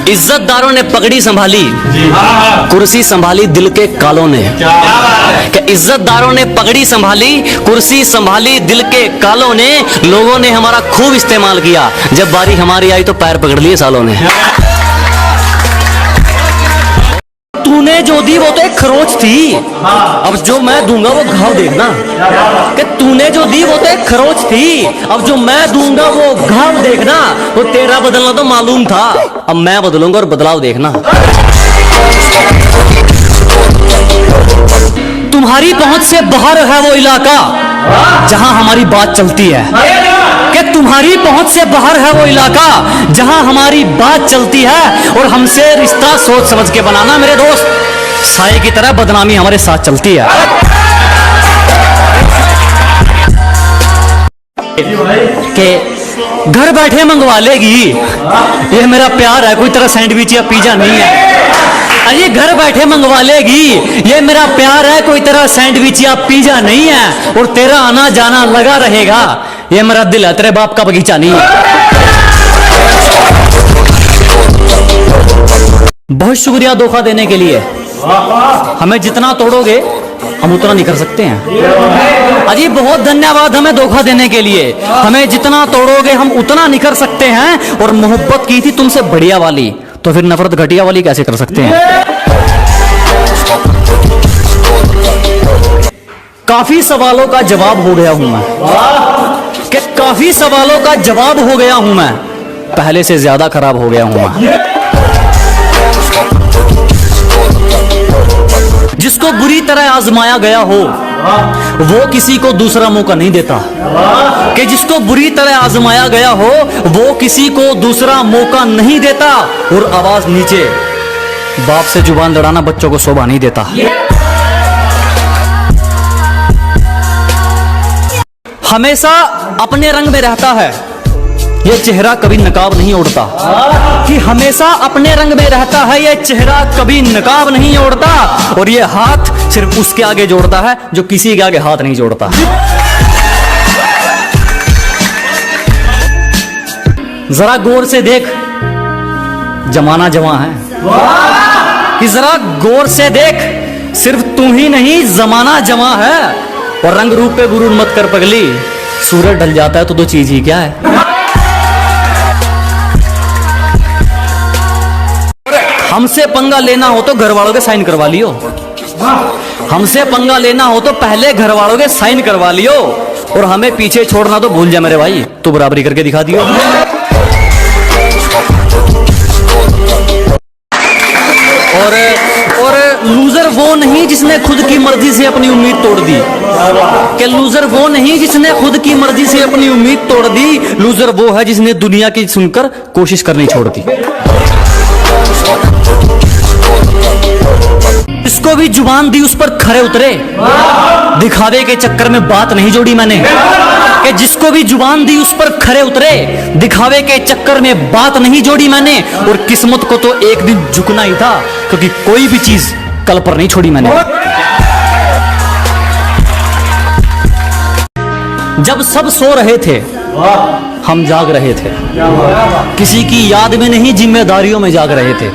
इज्जतदारों ने पगड़ी संभाली, कुर्सी संभाली दिल के कालों ने। कि इज्जतदारों ने पगड़ी संभाली, कुर्सी संभाली दिल के कालों ने। लोगों ने हमारा खूब इस्तेमाल किया, जब बारी हमारी आई तो पैर पकड़ लिए सालों ने। तूने जो दी वो तो एक खरोच थी, अब जो मैं दूंगा वो घाव देखना। कि तूने जो दी वो तो एक खरोच थी, अब जो मैं दूंगा वो घाव देखना। वो तेरा बदलना तो मालूम था, अब मैं बदलूंगा और बदलाव देखना। तुम्हारी पहुंच से बाहर है वो इलाका जहां हमारी बात चलती है। कि तुम्हारी पहुंच से बाहर है वो इलाका जहां हमारी बात चलती है। और हमसे रिश्ता सोच समझ के बनाना मेरे दोस्त, साए की तरह बदनामी हमारे साथ चलती है। कि घर बैठे मंगवा लेगी, ये मेरा प्यार है, कोई तरह सैंडविच या पिज्जा नहीं है। अरे घर बैठे मंगवा लेगी, ये मेरा प्यार है, कोई तरह सैंडविच या पिज्जा नहीं है। और तेरा आना जाना लगा रहेगा, ये मेरा दिल है, तेरे बाप का बगीचा नहीं है। बहुत शुक्रिया धोखा देने के लिए। हमें जितना तोड़ोगे हम उतना नहीं कर सकते हैं। अजी बहुत धन्यवाद हमें धोखा देने के लिए। हमें जितना तोड़ोगे हम उतना नहीं कर सकते हैं। और मोहब्बत की थी तुमसे बढ़िया वाली, तो फिर नफरत घटिया वाली कैसे कर सकते हैं। काफी सवालों का जवाब हो गया हूं मैं, कि काफी सवालों का जवाब हो गया हूं मैं, पहले से ज्यादा खराब हो गया हूं मैं। जिसको बुरी तरह आजमाया गया हो वो किसी को दूसरा मौका नहीं देता। कि जिसको बुरी तरह आजमाया गया हो वो किसी को दूसरा मौका नहीं देता। और आवाज नीचे, बाप से जुबान लड़ाना बच्चों को शोभा नहीं देता। हमेशा अपने रंग में रहता है, ये चेहरा कभी नकाब नहीं ओढ़ता। कि हमेशा अपने रंग में रहता है, ये चेहरा कभी नकाब नहीं ओढ़ता। और ये हाथ सिर्फ उसके आगे जोड़ता है जो किसी के आगे हाथ नहीं जोड़ता। जरा गौर से देख, जमाना जवां है। कि जरा गौर से देख, सिर्फ तू ही नहीं जमाना जवां है। और रंग रूप पे गुरूर मत कर पगली, सूरज ढल जाता है तो दो चीज ही क्या है। हमसे पंगा लेना हो तो घर वालों के साइन करवा लियो। हमसे पंगा लेना हो तो पहले घर वालों के साइन करवा लियो। और हमें पीछे छोड़ना तो भूल जा मेरे भाई, तू बराबरी करके दिखा दियो। और लूजर वो नहीं जिसने खुद की मर्जी से अपनी उम्मीद तोड़ दी। कि लूजर वो नहीं जिसने खुद की मर्जी से अपनी उम्मीद तोड़ दी। लूजर वो है जिसने दुनिया की सुनकर कोशिश करनी छोड़ दी। जिसको भी जुबान दी उस पर खरे उतरे, दिखावे के चक्कर में बात नहीं जोड़ी मैंने। कि जिसको भी जुबान दी उस पर खरे उतरे, दिखावे के चक्कर में बात नहीं जोड़ी मैंने। और किस्मत को तो एक दिन झुकना ही था, क्योंकि कोई भी चीज कल पर नहीं छोड़ी मैंने। जब सब सो रहे थे हम जाग रहे थे, किसी की याद में नहीं जिम्मेदारियों में जाग रहे थे।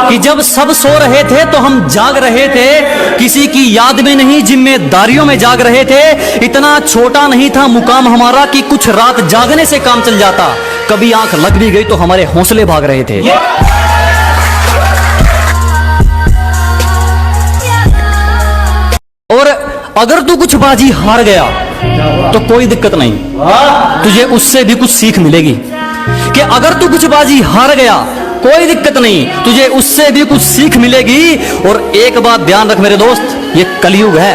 कि जब सब सो रहे थे तो हम जाग रहे थे, किसी की याद में नहीं जिम्मेदारियों में जाग रहे थे। इतना छोटा नहीं था मुकाम हमारा कि कुछ रात जागने से काम चल जाता। कभी आंख लग भी गई तो हमारे हौसले भाग रहे थे। और अगर तू कुछ बाजी हार गया तो कोई दिक्कत नहीं, तुझे उससे भी कुछ सीख मिलेगी। कि अगर तू कुछ बाजी हार गया कोई दिक्कत नहीं, तुझे उससे भी कुछ सीख मिलेगी। और एक बात ध्यान रख मेरे दोस्त, ये कलयुग है,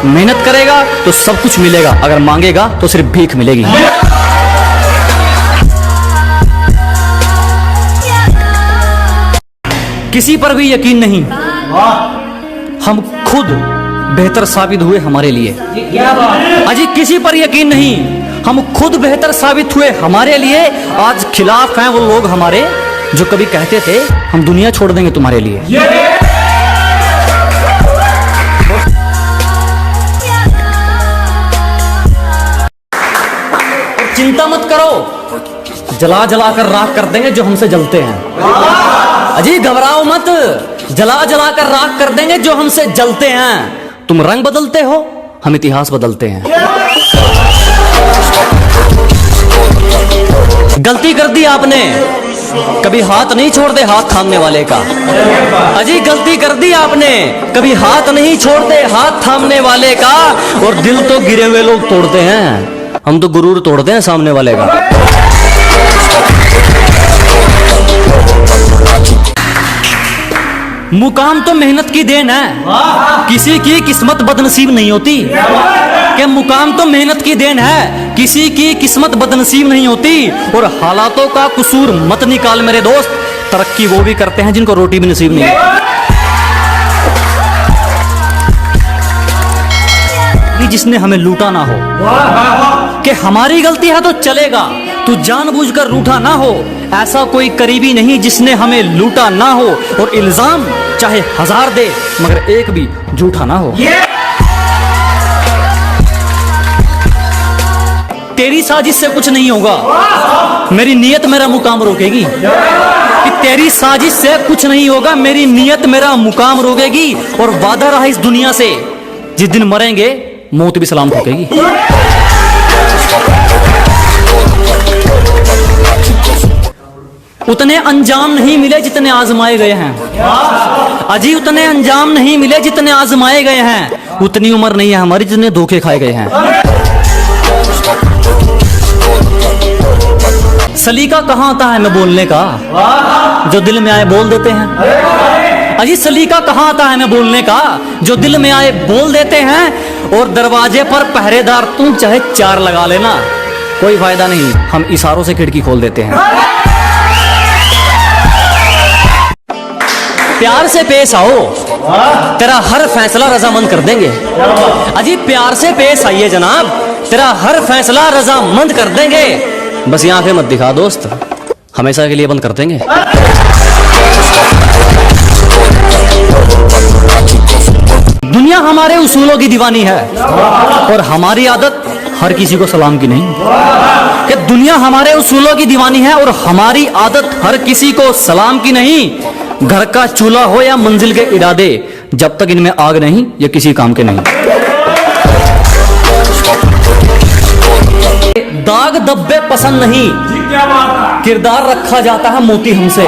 मेहनत करेगा तो सब कुछ मिलेगा, अगर मांगेगा तो सिर्फ भीख मिलेगी। किसी पर भी यकीन नहीं, हम खुद बेहतर साबित हुए हमारे लिए। अजी किसी पर यकीन नहीं, हम खुद बेहतर साबित हुए हमारे लिए। आज खिलाफ हैं वो लोग हमारे जो कभी कहते थे हम दुनिया छोड़ देंगे तुम्हारे लिए। चिंता मत करो, जला जला कर राख कर देंगे जो हमसे जलते हैं। अजी घबराओ मत, जला जला कर राख कर देंगे जो हमसे जलते हैं। तुम रंग बदलते हो, हम इतिहास बदलते हैं। गलती कर दी आपने, कभी हाथ नहीं छोड़ते हाथ थामने वाले का। अजी गलती कर दी आपने, कभी हाथ नहीं छोड़ते हाथ थामने वाले का। और दिल तो गिरे हुए लोग तोड़ते हैं, हम तो गुरूर तोड़ते हैं सामने वाले का। मुकाम तो मेहनत की देन है, किसी की किस्मत बदनसीब नहीं होती। कि मुकाम तो मेहनत की देन है, किसी की किस्मत बदनसीब नहीं होती। और हालातों का कसूर मत निकाल मेरे दोस्त, तरक्की वो भी करते हैं जिनको रोटी भी नसीब नहीं है। जिसने हमें लूटा ना हो, कि हमारी गलती है तो चलेगा, तू जानबूझकर रूठा ना हो। ऐसा कोई करीबी नहीं जिसने हमें लूटा ना हो। और इल्जाम चाहे 1000 दे मगर एक भी झूठा ना हो। तेरी साजिश से कुछ नहीं होगा, मेरी नीयत मेरा मुकाम रोकेगी। कि तेरी साजिश से कुछ नहीं होगा, मेरी नीयत मेरा मुकाम रोकेगी। और वादा रहा इस दुनिया से, जिस दिन मरेंगे मौत भी सलाम ठोकेगी। उतने अंजाम नहीं मिले जितने आजमाए गए हैं। अजी उतने अंजाम नहीं मिले जितने आजमाए गए हैं। उतनी उम्र नहीं है हमारी जितने धोखे खाए गए हैं। सलीका कहाँ आता है मैं बोलने का, जो दिल में आए बोल देते हैं। अजी सलीका कहाँ आता है मैं बोलने का, जो दिल में आए बोल देते हैं। और दरवाजे पर पहरेदार तुम चाहे 4 लगा लेना, कोई फायदा नहीं, हम इशारों से खिड़की खोल देते हैं। प्यार से पेश आओ, तेरा हर फैसला रजामंद कर देंगे। अजी प्यार से पेश आइए जनाब, तेरा हर फैसला रजामंद कर देंगे। बस ये आंखें मत दिखा दोस्त, हमेशा के लिए बंद कर देंगे। दुनिया हमारे उसूलों की दीवानी है, और हमारी आदत हर किसी को सलाम की नहीं। कि दुनिया हमारे उसूलों की दीवानी है, और हमारी आदत हर किसी को सलाम की नहीं। घर का चूल्हा हो या मंजिल के इरादे, जब तक इनमें आग नहीं ये किसी काम के नहीं। दाग धब्बे पसंद नहीं, किरदार रखा जाता है मोती हमसे।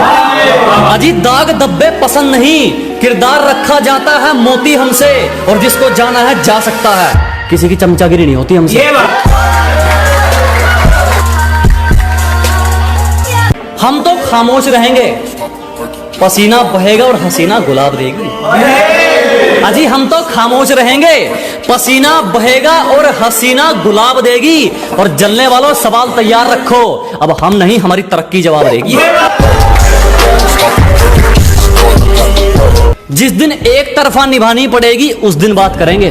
अजी दाग धब्बे पसंद नहीं, किरदार रखा जाता है मोती हमसे। और जिसको जाना है जा सकता है, किसी की चमचागिरी नहीं होती हमसे। हम तो खामोश रहेंगे, पसीना बहेगा और हसीना गुलाब देगी। अजी हम तो खामोश रहेंगे, पसीना बहेगा और हसीना गुलाब देगी। और जलने वालों सवाल तैयार रखो, अब हम नहीं हमारी तरक्की जवाब देगी। जिस दिन एक तरफा निभानी पड़ेगी उस दिन बात करेंगे।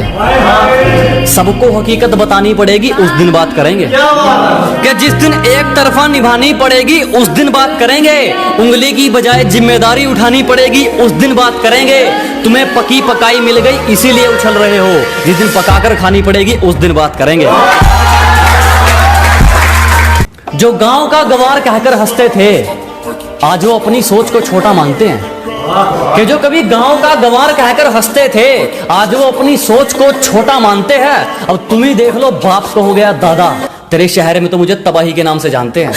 सबको हकीकत बतानी पड़ेगी उस दिन बात करेंगे। कि जिस दिन एक तरफा निभानी पड़ेगी उस दिन बात करेंगे। उंगली की बजाय जिम्मेदारी उठानी पड़ेगी उस दिन बात करेंगे। तुम्हें पकी पकाई मिल गई इसीलिए उछल रहे हो, जिस दिन पकाकर खानी पड़ेगी उस दिन बात करेंगे। जो गांव का गवार कहकर हंसते थे, आज वो अपनी सोच को छोटा मानते हैं। कि जो कभी गांव का गंवार कहकर हंसते थे, आज वो अपनी सोच को छोटा मानते हैं। अब तुम ही देख लो, बाप को हो गया दादा, तेरे शहर में तो मुझे तबाही के नाम से जानते हैं।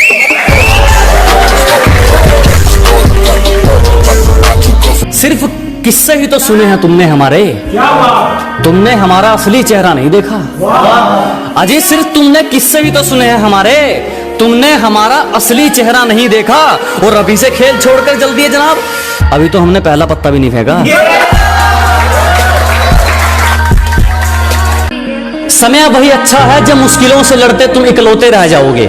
सिर्फ किस्से ही तो सुने हैं तुमने हमारे, तुमने हमारा असली चेहरा नहीं देखा। अजी सिर्फ तुमने किस्से ही तो सुने हैं हमारे, तुमने हमारा असली चेहरा नहीं देखा। और अभी से खेल छोड़कर जल्दी दिए जनाब, अभी तो हमने पहला पत्ता भी नहीं फेंका। समय वही अच्छा है जब मुश्किलों से लड़ते तुम इकलौते रह जाओगे।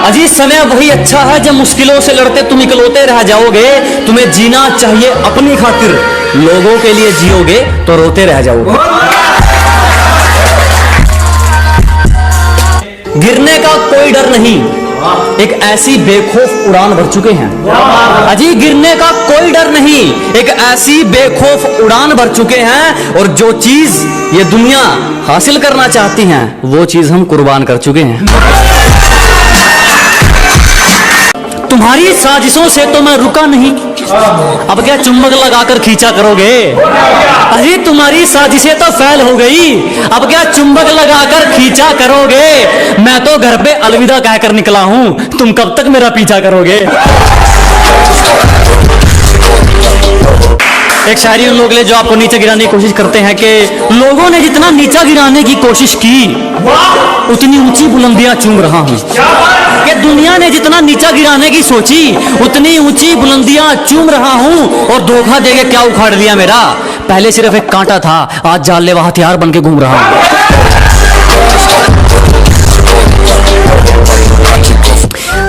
अजी समय वही अच्छा है जब मुश्किलों से लड़ते तुम इकलौते रह जाओगे। तुम्हें जीना चाहिए अपनी खातिर, लोगों के लिए जियोगे तो रोते रह जाओगे। गिरने का कोई डर नहीं, एक ऐसी बेखौफ उड़ान भर चुके हैं। अजी गिरने का कोई डर नहीं, एक ऐसी बेखौफ उड़ान भर चुके हैं। और जो चीज ये दुनिया हासिल करना चाहती है वो चीज हम कुर्बान कर चुके हैं। तुम्हारी साजिशों से तो मैं रुका नहीं, अब क्या चुंबक लगाकर खींचा करोगे? अरे तुम्हारी साजिशें तो फैल हो गई, अब क्या चुंबक लगाकर खींचा करोगे? मैं तो घर पे अलविदा कहकर निकला हूं, तुम कब तक मेरा पीछा करोगे? एक शायरी उन लोगों के लिए जो आपको नीचे गिराने की कोशिश करते हैं कि लोगों ने जितना नीचा गिराने की कोशिश की उतनी ऊंची बुलंदियां चूम रहा हूं। कि दुनिया ने जितना नीचा गिराने की सोची उतनी ऊंची बुलंदियां चूम रहा हूं, और धोखा देके क्या उखाड़ लिया मेरा? पहले सिर्फ एक कांटा था, आज जानलेवा हथियार बन के घूम रहा हूं।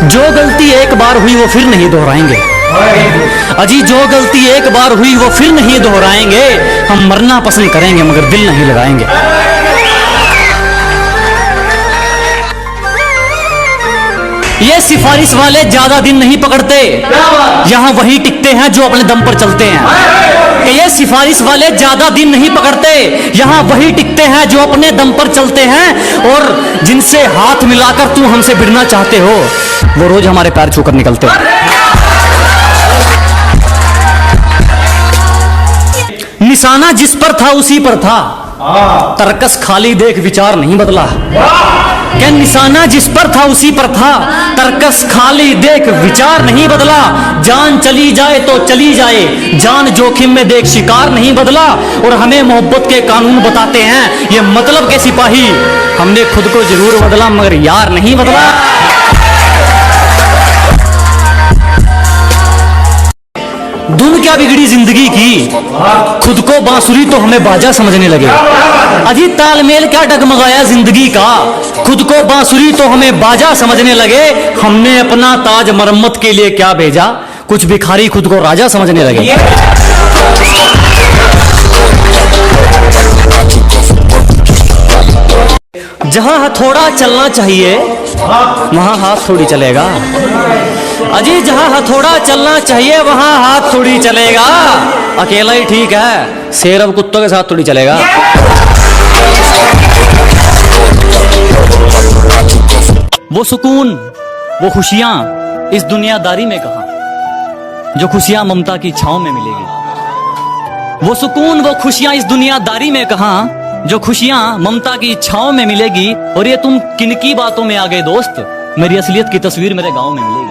जो गलती एक बार हुई वो फिर नहीं दोहराएंगे, अजी जो गलती एक बार हुई वो फिर नहीं दोहराएंगे। हम मरना पसंद करेंगे मगर दिल नहीं लगाएंगे। ये सिफारिश वाले ज्यादा दिन नहीं पकड़ते, यहां वही टिकते हैं जो अपने दम पर चलते हैं। कि ये सिफारिश वाले ज्यादा दिन नहीं पकड़ते, यहां वही टिकते हैं जो अपने दम पर चलते हैं। और जिनसे हाथ मिलाकर तुम हमसे भिड़ना चाहते हो वो रोज हमारे पैर छूकर निकलते हैं। निशाना जिस पर था उसी पर था, तरकस खाली देख विचार नहीं बदला। क्या निशाना जिस पर था उसी पर था, तरकस खाली देख विचार नहीं बदला। जान चली जाए तो चली जाए, जान जोखिम में देख शिकार नहीं बदला। और हमें मोहब्बत के कानून बताते हैं ये मतलब के सिपाही, हमने खुद को जरूर बदला मगर यार नहीं बदला। धुन क्या बिगड़ी जिंदगी की, खुद को बांसुरी तो हमें बाजा समझने लगे। अजी तालमेल क्या डगमगाया जिंदगी का, खुद को बांसुरी तो हमें बाजा समझने लगे। हमने अपना ताज मरम्मत के लिए क्या भेजा, कुछ भिखारी खुद को राजा समझने लगे। जहां हथौड़ा चलना चाहिए वहां हाथ थोड़ी चलेगा। अजी जहां हथौड़ा चलना चाहिए वहां हाथ थोड़ी चलेगा। अकेला ही ठीक है, शेर अब कुत्तों के साथ थोड़ी चलेगा। वो सुकून वो खुशियां इस दुनियादारी में कहां, जो खुशियां ममता की छांव में मिलेगी। वो सुकून वो खुशियां इस दुनियादारी में कहां, जो खुशियां ममता की छांव में मिलेगी। और ये तुम किनकी बातों में आ गए दोस्त, मेरी असलियत की तस्वीर मेरे गांव में मिलेगी।